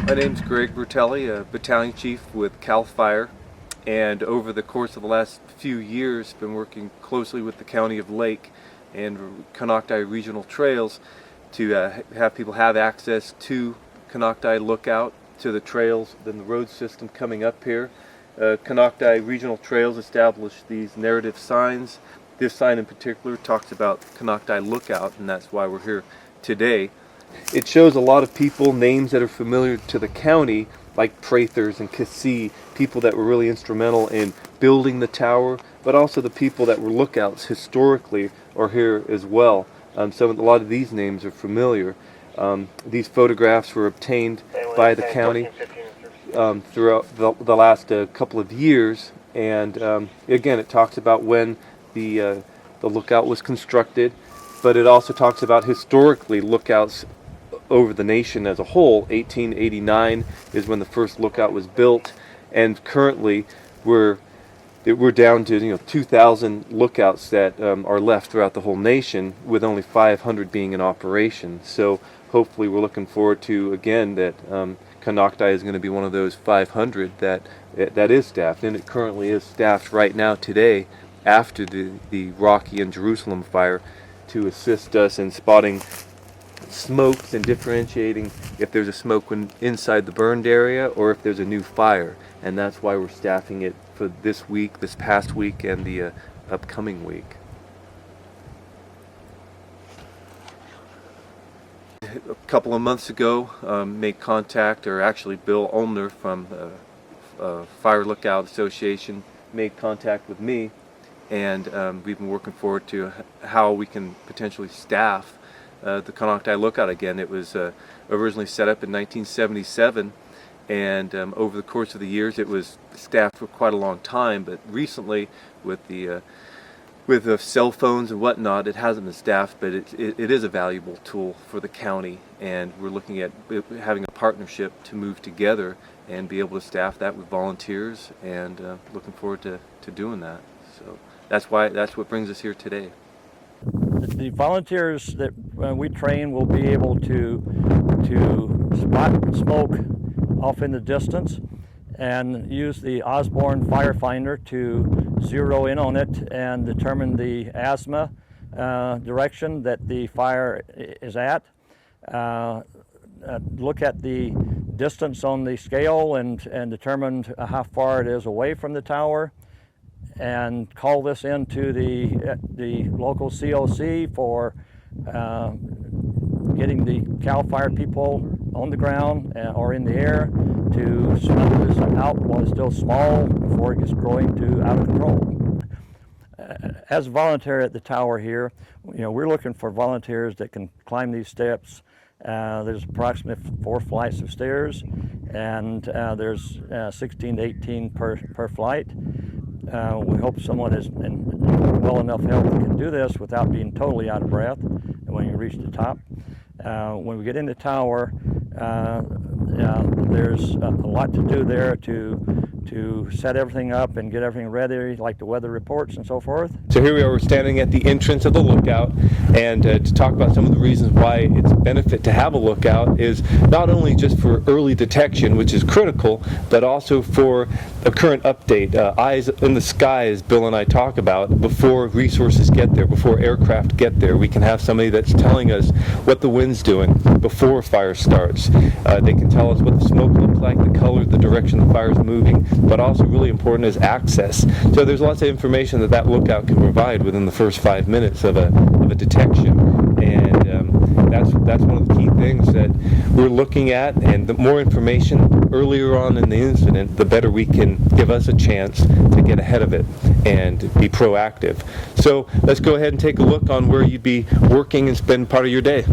My name's Greg Bertelli, a battalion chief with CAL FIRE, and over the course of the last few years been working closely with the County of Lake and Konocti Regional Trails to have people have access to Konocti Lookout, to the trails, then the road system coming up here. Konocti Regional Trails established these narrative signs. This sign in particular talks about Konocti Lookout, and that's why we're here today. It shows a lot of people, names that are familiar to the county, like Prathers and Cassie, people that were really instrumental in building the tower, but also the people that were lookouts historically are here as well. A lot of these names are familiar. These photographs were obtained by the county throughout the last couple of years, and again, it talks about when the lookout was constructed, but it also talks about historically lookouts over the nation as a whole. 1889 is when the first lookout was built, and currently we're down to 2,000 lookouts that are left throughout the whole nation, with only 500 being in operation. So hopefully we're looking forward to again that Konocti is going to be one of those 500 that is staffed, and it currently is staffed right now today after the Rocky and Jerusalem fire, to assist us in spotting smokes and differentiating if there's a smoke inside the burned area or if there's a new fire. And that's why we're staffing it for this week, this past week, and the upcoming week. A couple of months ago, made contact, or actually Bill Ulmer from Fire Lookout Association made contact with me, and we've been working forward to how we can potentially staff the Konocti Lookout again. It was originally set up in 1977, and over the course of the years it was staffed for quite a long time, but recently with the cell phones and whatnot, it hasn't been staffed, but it is a valuable tool for the county, and we're looking at having a partnership to move together and be able to staff that with volunteers, and looking forward to doing that. So that's what brings us here today. The volunteers that we train will be able to spot smoke off in the distance and use the Osborne firefinder to zero in on it and determine the asthma direction that the fire is at. Look at the distance on the scale and determine how far it is away from the tower, and call this into the local COC for getting the CAL FIRE people on the ground or in the air to smell this out while it's still small before it gets growing to out of control. As a volunteer at the tower here, we're looking for volunteers that can climb these steps. There's approximately 4 flights of stairs, and there's 16 to 18 per flight. We hope someone is in well enough health that can do this without being totally out of breath when you reach the top. When we get in the tower, there's a lot to do there to set everything up and get everything ready, like the weather reports and so forth. So here we are, we're standing at the entrance of the lookout, and to talk about some of the reasons why it's a benefit to have a lookout is not only just for early detection, which is critical, but also for a current update, eyes in the sky, as Bill and I talk about, before resources get there, before aircraft get there. We can have somebody that's telling us what the wind's doing before fire starts. They can tell us what the smoke looks like, the color, the direction the fire is moving, but also really important is access. So there's lots of information that lookout can provide within the first 5 minutes of a detection, and that's one of the key things that we're looking at. And the more information earlier on in the incident, the better we can give us a chance to get ahead of it and be proactive. So let's go ahead and take a look on where you'd be working and spend part of your day.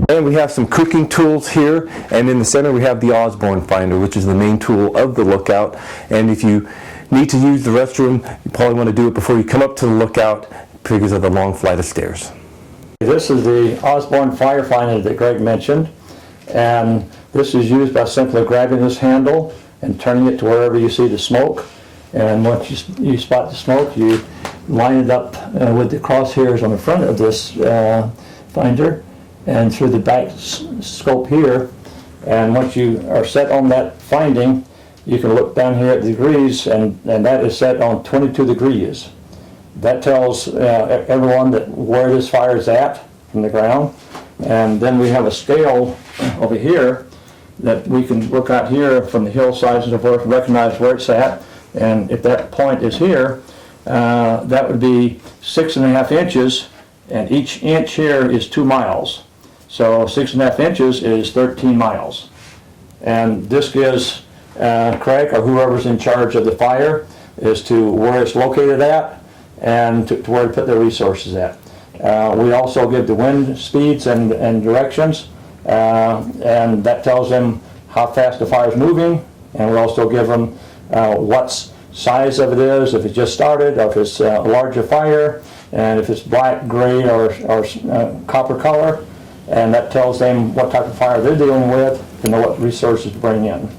And we have some cooking tools here, and in the center we have the Osborne finder, which is the main tool of the lookout. And if you need to use the restroom, you probably want to do it before you come up to the lookout. because of the long flight of stairs. This is the Osborne fire finder that Greg mentioned, and this is used by simply grabbing this handle and turning it to wherever you see the smoke. And once you spot the smoke, you line it up with the crosshairs on the front of this finder and through the back scope here. And once you are set on that finding, you can look down here at the degrees, and that is set on 22 degrees. That tells everyone that where this fire is at from the ground. And then we have a scale over here that we can look at here from the hillsides and so forth and recognize where it's at. And if that point is here, that would be 6.5 inches, and each inch here is 2 miles. So 6.5 inches is 13 miles. And this gives Craig, or whoever's in charge of the fire, as to where it's located at and to where to put their resources at. We also give the wind speeds and directions, and that tells them how fast the fire is moving, and we also give them what size of it is, if it's just started, or if it's a larger fire, and if it's black, gray, or copper color, and that tells them what type of fire they're dealing with to know what resources to bring in.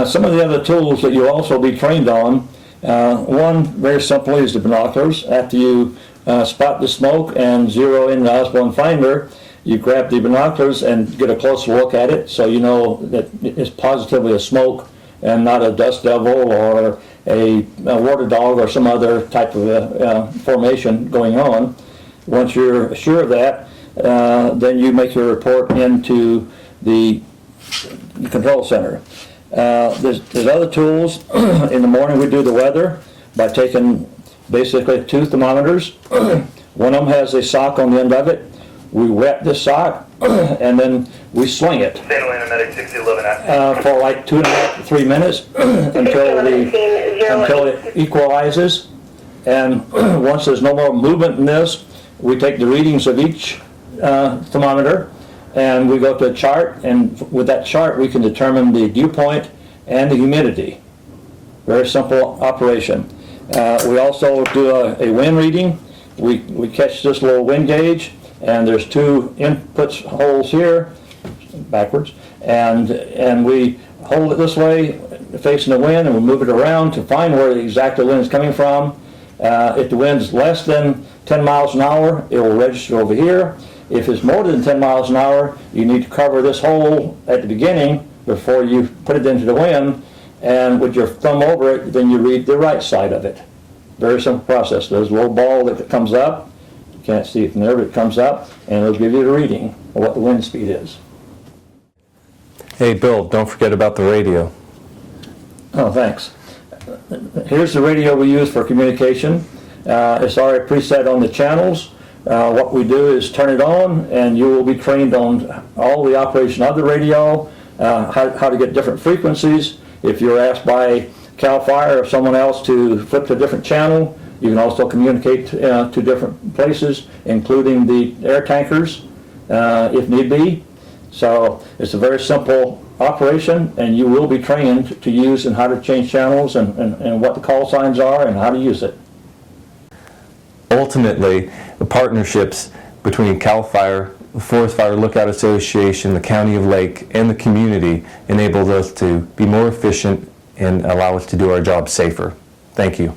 Some of the other tools that you'll also be trained on, one very simply is the binoculars. After you spot the smoke and zero in the Osborne finder, you grab the binoculars and get a closer look at it so you know that it's positively a smoke and not a dust devil or a water dog or some other type of formation going on. Once you're sure of that, then you make your report into the control center. There's other tools. In the morning we do the weather by taking basically 2 thermometers. One of them has a sock on the end of it. We wet this sock and then we swing it for like 2.5 to 3 minutes until it equalizes. And once there's no more movement in this, we take the readings of each thermometer and we go to a chart, and with that chart we can determine the dew point and the humidity. Very simple operation. We also do a wind reading. We catch this little wind gauge, and there's 2 inputs holes here, backwards, and we hold it this way facing the wind, and we move it around to find where the exact wind is coming from. If the wind's less than 10 miles an hour, it will register over here. If it's more than 10 miles an hour, you need to cover this hole at the beginning before you put it into the wind, and with your thumb over it, then you read the right side of it. Very simple process. There's a little ball that comes up. You can't see it from there, but it comes up, and it'll give you the reading of what the wind speed is. Hey Bill, don't forget about the radio. Oh, thanks. Here's the radio we use for communication. It's already preset on the channels. What we do is turn it on, and you will be trained on all the operation of the radio, how to get different frequencies. If you're asked by CAL FIRE or someone else to flip to a different channel, you can also communicate to different places, including the air tankers, if need be. So it's a very simple operation, and you will be trained to use and how to change channels and what the call signs are and how to use it. Ultimately, the partnerships between CAL FIRE, the Forest Fire Lookout Association, the County of Lake, and the community enables us to be more efficient and allow us to do our job safer. Thank you.